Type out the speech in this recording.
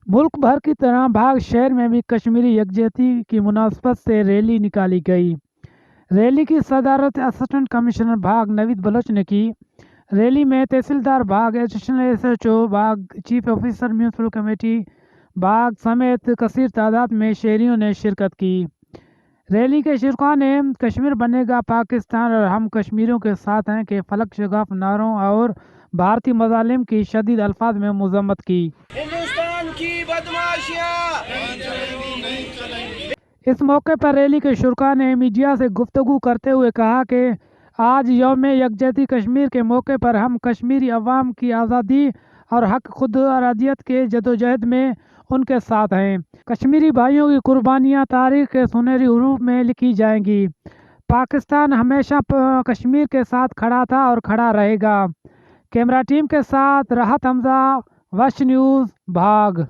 मुल्क भर की तरह भाग शहर में भी कश्मीरी यकजहती की मुनासबत से रैली निकाली गई। रैली की सदारत असिस्टेंट कमिश्नर भाग नवीद बलोच ने की। रैली में तहसीलदार भाग, एडिशनल एसएचओ भाग, चीफ ऑफिसर म्यूनसिपल कमेटी भाग समेत कसीर तादाद में शहरियों ने शिरकत की। रैली के शुरा ने कश्मीर बनेगा पाकिस्तान और हम कश्मीरियों के साथ हैं के फलक शगाफ नारों और भारतीय मजालिम की शदीद अल्फाज में मजम्मत की। हिंदुस्तान की बदमाशियां। इस मौके पर रैली के शुरा ने मीडिया से गुफ्तगू करते हुए कहा कि आज यौम यकजहती कश्मीर के मौके पर हम कश्मीरी अवाम की आज़ादी और हक खुद अरादियत के जदोजहद में उनके साथ हैं। कश्मीरी भाइयों की कुर्बानियाँ तारीख के सुनहरी हरूफ में लिखी जाएंगी। पाकिस्तान हमेशा कश्मीर के साथ खड़ा था और खड़ा रहेगा। कैमरा टीम के साथ राहत हमजा, वश न्यूज़, भाग।